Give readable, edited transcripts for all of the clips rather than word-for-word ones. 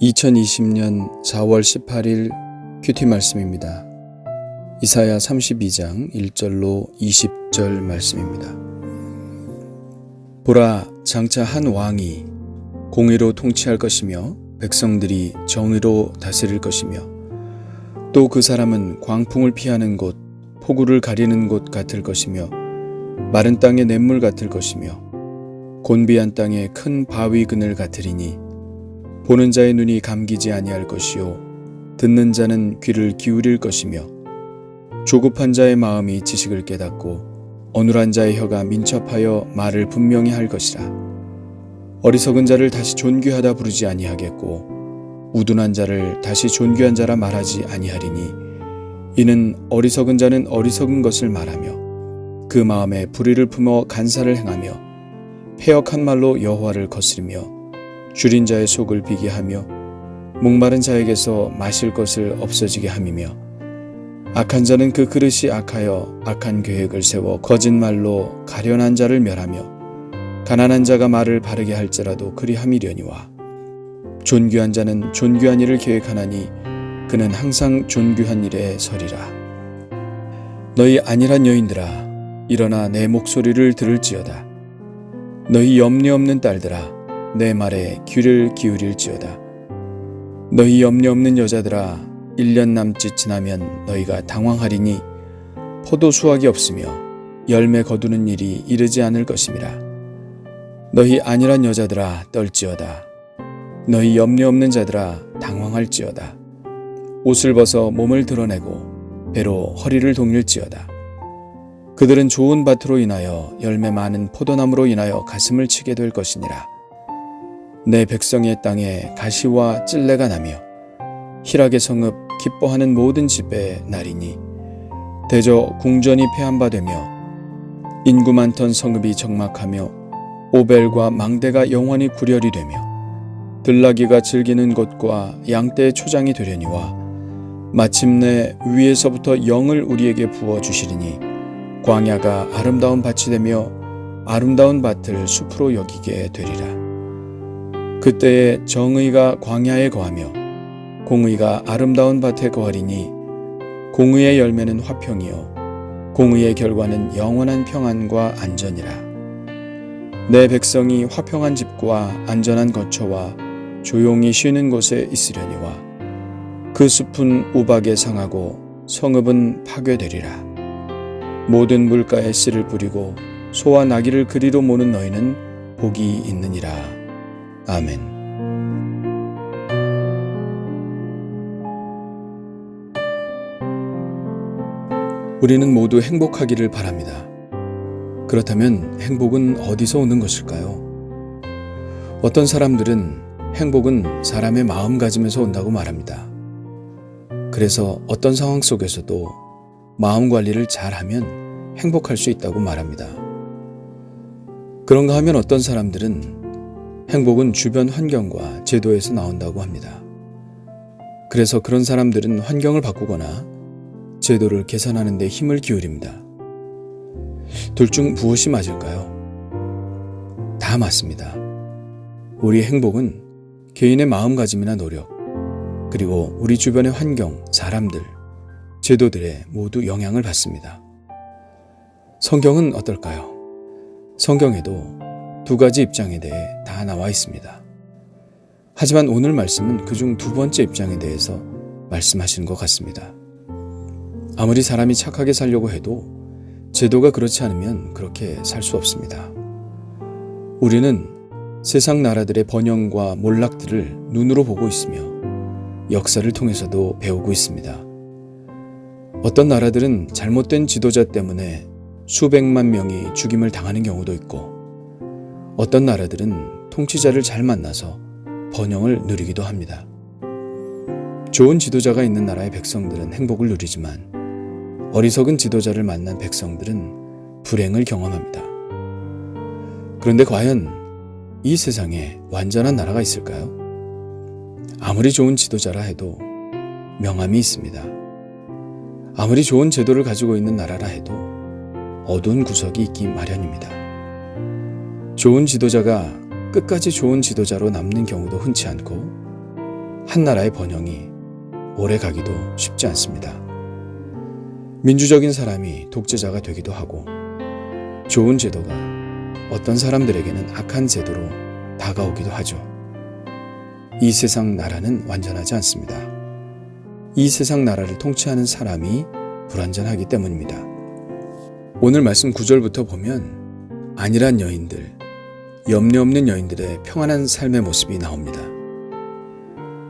2020년 4월 18일 큐티 말씀입니다. 이사야 32장 1절로 20절 말씀입니다. 보라, 장차 한 왕이 공의로 통치할 것이며 백성들이 정의로 다스릴 것이며 또 그 사람은 광풍을 피하는 곳, 폭우를 가리는 곳 같을 것이며 마른 땅의 냇물 같을 것이며 곤비한 땅의 큰 바위 그늘 같으리니 보는 자의 눈이 감기지 아니할 것이요 듣는 자는 귀를 기울일 것이며 조급한 자의 마음이 지식을 깨닫고 어눌한 자의 혀가 민첩하여 말을 분명히 할 것이라. 어리석은 자를 다시 존귀하다 부르지 아니하겠고 우둔한 자를 다시 존귀한 자라 말하지 아니하리니 이는 어리석은 자는 어리석은 것을 말하며 그 마음에 불의를 품어 간사를 행하며 패역한 말로 여호와를 거스리며 줄인 자의 속을 비게 하며 목마른 자에게서 마실 것을 없어지게 함이며 악한 자는 그 그릇이 악하여 악한 계획을 세워 거짓말로 가련한 자를 멸하며 가난한 자가 말을 바르게 할지라도 그리함이려니와 존귀한 자는 존귀한 일을 계획하나니 그는 항상 존귀한 일에 서리라. 너희 안일한 여인들아, 일어나 내 목소리를 들을지어다. 너희 염려 없는 딸들아, 내 말에 귀를 기울일지어다. 너희 염려 없는 여자들아, 1년 남짓 지나면 너희가 당황하리니 포도 수확이 없으며 열매 거두는 일이 이르지 않을 것임이라. 너희 안일한 여자들아, 떨지어다. 너희 염려 없는 자들아, 당황할지어다. 옷을 벗어 몸을 드러내고 배로 허리를 동일지어다. 그들은 좋은 밭으로 인하여 열매 많은 포도나무로 인하여 가슴을 치게 될 것이니라. 내 백성의 땅에 가시와 찔레가 나며 희락의 성읍 기뻐하는 모든 집에 나리니 대저 궁전이 패한 바 되며 인구 많던 성읍이 적막하며 오벨과 망대가 영원히 구렬이 되며 들나귀가 즐기는 곳과 양떼의 초장이 되려니와 마침내 위에서부터 영을 우리에게 부어주시리니 광야가 아름다운 밭이 되며 아름다운 밭을 숲으로 여기게 되리라. 그때에 정의가 광야에 거하며 공의가 아름다운 밭에 거하리니 공의의 열매는 화평이요 공의의 결과는 영원한 평안과 안전이라. 내 백성이 화평한 집과 안전한 거처와 조용히 쉬는 곳에 있으려니와 그 숲은 우박에 상하고 성읍은 파괴되리라. 모든 물가에 씨를 뿌리고 소와 나귀를 그리로 모는 너희는 복이 있느니라. 아멘. 우리는 모두 행복하기를 바랍니다. 그렇다면 행복은 어디서 오는 것일까요? 어떤 사람들은 행복은 사람의 마음가짐에서 온다고 말합니다. 그래서 어떤 상황 속에서도 마음 관리를 잘하면 행복할 수 있다고 말합니다. 그런가 하면 어떤 사람들은 행복은 주변 환경과 제도에서 나온다고 합니다. 그래서 그런 사람들은 환경을 바꾸거나 제도를 개선하는 데 힘을 기울입니다. 둘 중 무엇이 맞을까요? 다 맞습니다. 우리의 행복은 개인의 마음가짐이나 노력, 그리고 우리 주변의 환경, 사람들, 제도들에 모두 영향을 받습니다. 성경은 어떨까요? 성경에도 두 가지 입장에 대해 다 나와 있습니다. 하지만 오늘 말씀은 그중 두 번째 입장에 대해서 말씀하시는 것 같습니다. 아무리 사람이 착하게 살려고 해도 제도가 그렇지 않으면 그렇게 살 수 없습니다. 우리는 세상 나라들의 번영과 몰락들을 눈으로 보고 있으며 역사를 통해서도 배우고 있습니다. 어떤 나라들은 잘못된 지도자 때문에 수백만 명이 죽임을 당하는 경우도 있고 어떤 나라들은 통치자를 잘 만나서 번영을 누리기도 합니다. 좋은 지도자가 있는 나라의 백성들은 행복을 누리지만 어리석은 지도자를 만난 백성들은 불행을 경험합니다. 그런데 과연 이 세상에 완전한 나라가 있을까요? 아무리 좋은 지도자라 해도 명함이 있습니다. 아무리 좋은 제도를 가지고 있는 나라라 해도 어두운 구석이 있기 마련입니다. 좋은 지도자가 끝까지 좋은 지도자로 남는 경우도 흔치 않고 한 나라의 번영이 오래 가기도 쉽지 않습니다. 민주적인 사람이 독재자가 되기도 하고 좋은 제도가 어떤 사람들에게는 악한 제도로 다가오기도 하죠. 이 세상 나라는 완전하지 않습니다. 이 세상 나라를 통치하는 사람이 불완전하기 때문입니다. 오늘 말씀 9절부터 보면 안일한 여인들, 염려 없는 여인들의 평안한 삶의 모습이 나옵니다.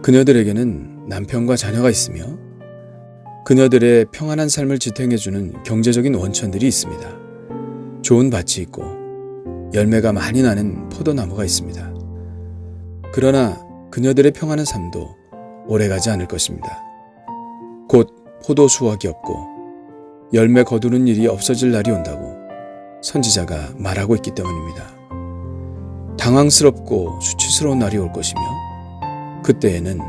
그녀들에게는 남편과 자녀가 있으며 그녀들의 평안한 삶을 지탱해주는 경제적인 원천들이 있습니다. 좋은 밭이 있고 열매가 많이 나는 포도나무가 있습니다. 그러나 그녀들의 평안한 삶도 오래가지 않을 것입니다. 곧 포도 수확이 없고 열매 거두는 일이 없어질 날이 온다고 선지자가 말하고 있기 때문입니다. 당황스럽고 수치스러운 날이 올 것이며 그때에는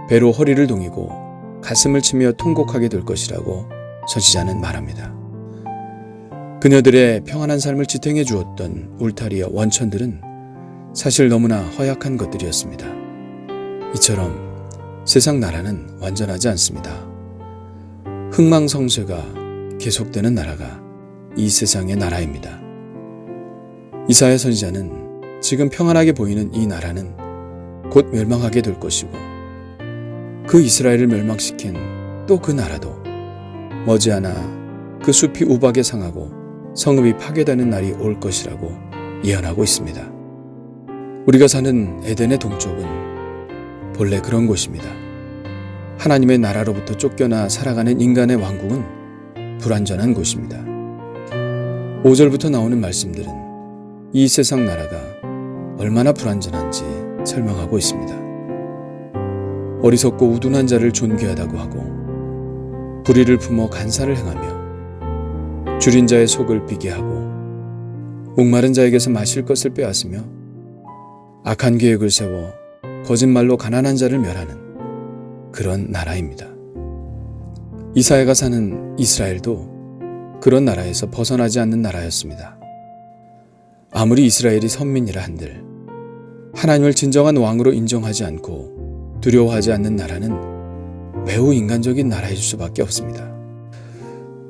배로 허리를 동이고 가슴을 치며 통곡하게 될 것이라고 선지자는 말합니다. 그녀들의 평안한 삶을 지탱해 주었던 울타리와 원천들은 사실 너무나 허약한 것들이었습니다. 이처럼 세상 나라는 완전하지 않습니다. 흥망성쇠가 계속되는 나라가 이 세상의 나라입니다. 이사야 선지자는 지금 평안하게 보이는 이 나라는 곧 멸망하게 될 것이고 그 이스라엘을 멸망시킨 또 그 나라도 머지않아 그 숲이 우박에 상하고 성읍이 파괴되는 날이 올 것이라고 예언하고 있습니다. 우리가 사는 에덴의 동쪽은 본래 그런 곳입니다. 하나님의 나라로부터 쫓겨나 살아가는 인간의 왕국은 불완전한 곳입니다. 5절부터 나오는 말씀들은 이 세상 나라가 얼마나 불완전한지 설명하고 있습니다. 어리석고 우둔한 자를 존귀하다고 하고 불의를 품어 간사를 행하며 줄인 자의 속을 비게 하고 목마른 자에게서 마실 것을 빼앗으며 악한 계획을 세워 거짓말로 가난한 자를 멸하는 그런 나라입니다. 이사야가 사는 이스라엘도 그런 나라에서 벗어나지 않는 나라였습니다. 아무리 이스라엘이 선민이라 한들 하나님을 진정한 왕으로 인정하지 않고 두려워하지 않는 나라는 매우 인간적인 나라일 수밖에 없습니다.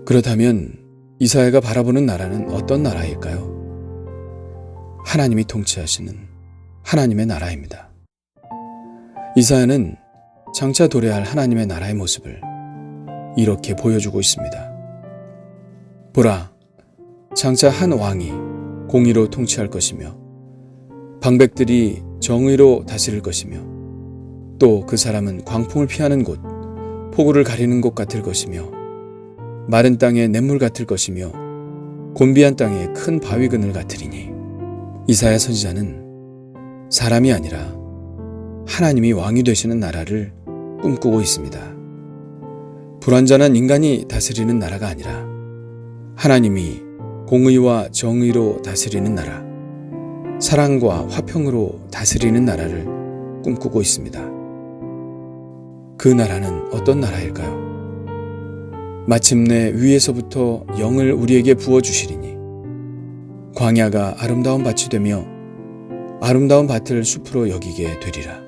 그렇다면 이사야가 바라보는 나라는 어떤 나라일까요? 하나님이 통치하시는 하나님의 나라입니다. 이사야는 장차 도래할 하나님의 나라의 모습을 이렇게 보여주고 있습니다. 보라, 장차 한 왕이 공의로 통치할 것이며 방백들이 정의로 다스릴 것이며 또 그 사람은 광풍을 피하는 곳, 폭우를 가리는 곳 같을 것이며 마른 땅의 냇물 같을 것이며 곤비한 땅의 큰 바위 그늘 같으리니 이사야 선지자는 사람이 아니라 하나님이 왕이 되시는 나라를 꿈꾸고 있습니다. 불완전한 인간이 다스리는 나라가 아니라 하나님이 공의와 정의로 다스리는 나라, 사랑과 화평으로 다스리는 나라를 꿈꾸고 있습니다. 그 나라는 어떤 나라일까요? 마침내 위에서부터 영을 우리에게 부어주시리니 광야가 아름다운 밭이 되며 아름다운 밭을 숲으로 여기게 되리라.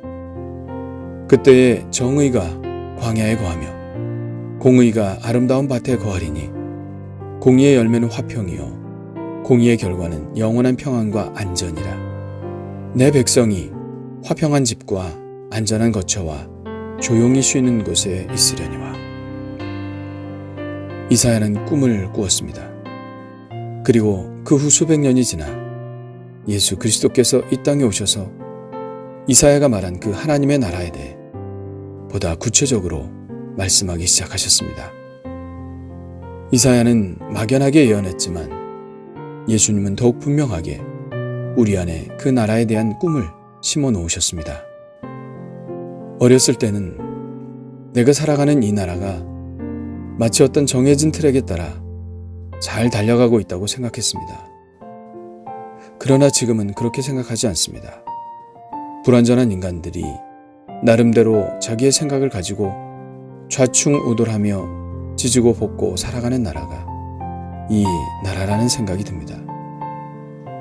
그때에 정의가 광야에 거하며 공의가 아름다운 밭에 거하리니 공의의 열매는 화평이요 공의의 결과는 영원한 평안과 안전이라. 내 백성이 화평한 집과 안전한 거처와 조용히 쉬는 곳에 있으려니와. 이사야는 꿈을 꾸었습니다. 그리고 그 후 수백 년이 지나 예수 그리스도께서 이 땅에 오셔서 이사야가 말한 그 하나님의 나라에 대해 보다 구체적으로 말씀하기 시작하셨습니다. 이사야는 막연하게 예언했지만 예수님은 더욱 분명하게 우리 안에 그 나라에 대한 꿈을 심어 놓으셨습니다. 어렸을 때는 내가 살아가는 이 나라가 마치 어떤 정해진 트랙에 따라 잘 달려가고 있다고 생각했습니다. 그러나 지금은 그렇게 생각하지 않습니다. 불완전한 인간들이 나름대로 자기의 생각을 가지고 좌충우돌하며 지지고 볶고 살아가는 나라가 이 나라라는 생각이 듭니다.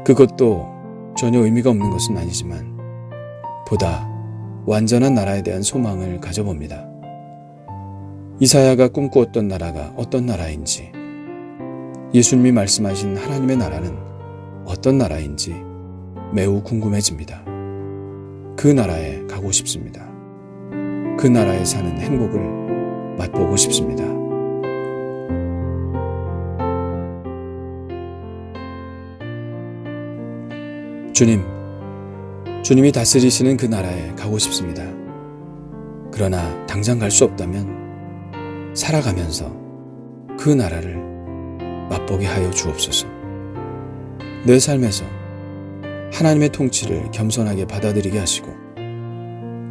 그것도 전혀 의미가 없는 것은 아니지만 보다 완전한 나라에 대한 소망을 가져봅니다. 이사야가 꿈꾸었던 나라가 어떤 나라인지, 예수님이 말씀하신 하나님의 나라는 어떤 나라인지 매우 궁금해집니다. 그 나라에 가고 싶습니다. 그 나라에 사는 행복을 맛보고 싶습니다. 주님이 다스리시는 그 나라에 가고 싶습니다. 그러나 당장 갈 수 없다면 살아가면서 그 나라를 맛보게 하여 주옵소서. 내 삶에서 하나님의 통치를 겸손하게 받아들이게 하시고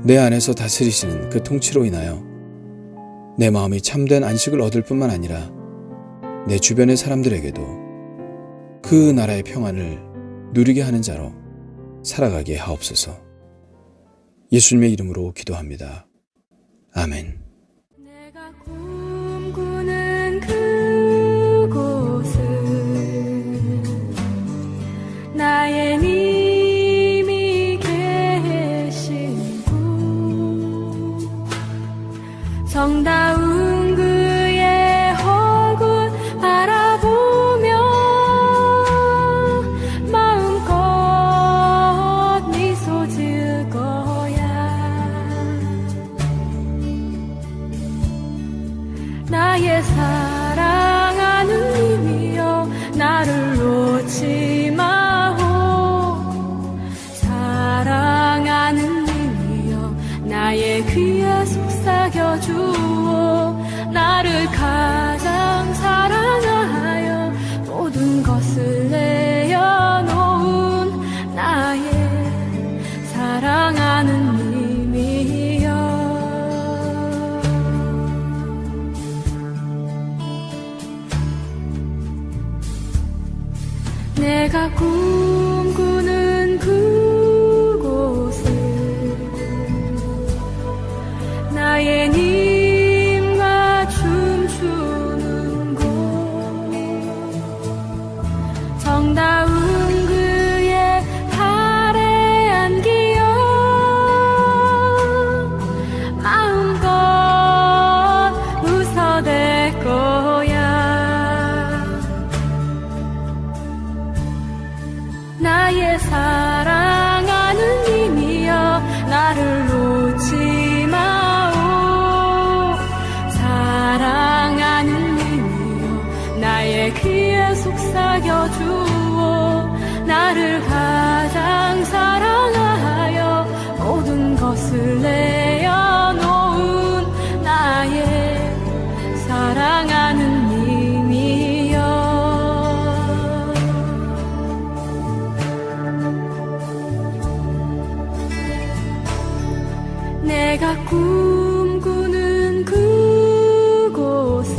내 안에서 다스리시는 그 통치로 인하여 내 마음이 참된 안식을 얻을 뿐만 아니라 내 주변의 사람들에게도 그 나라의 평안을 누리게 하는 자로 살아가게 하옵소서. 예수님의 이름으로 기도합니다. 아멘. 내가 꿈꾸는 그곳은 나의 님이 계신 곳, 정다운 그의 얼굴 바라보며 마음껏 미소 지을 거야. 나의 사랑하는 님이여, 나를 놓지 마오. 사랑하는 님이여, 나의 귀에 속삭여 주오. 나를 가장 사랑하여 모든 것을 내어놓은 나의 사랑하는 님이여. 내가 꿈꾸는 그곳은 나의 님과 춤추는 곳, 정다운 그의 팔에 안기어 마음껏 웃어댈 거야. 나의 사랑하는 님이여, 나를 놓지 마오. 사랑하는 님이여, 나의 귀에 속삭여 주오. 나를 가장 사랑하여 모든 것을 내어놓은 나의 사랑하는 님이여. 내가 꿈꾸는 그곳은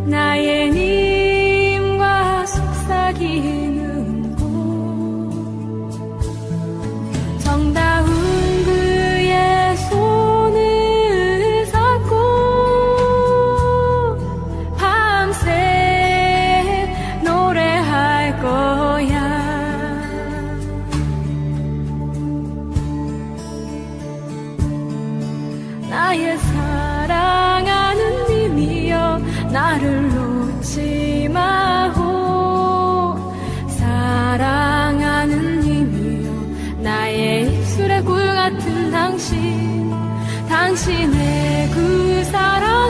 나의 님과 속삭이는 곳, 정다운 그의 손을 잡고 밤새 노래할 거야. 나의 사랑하는 님이여, 나를 놓지 마오. 사랑하는 님이여, 나의 입술에 꿀 같은 당신의 그 사랑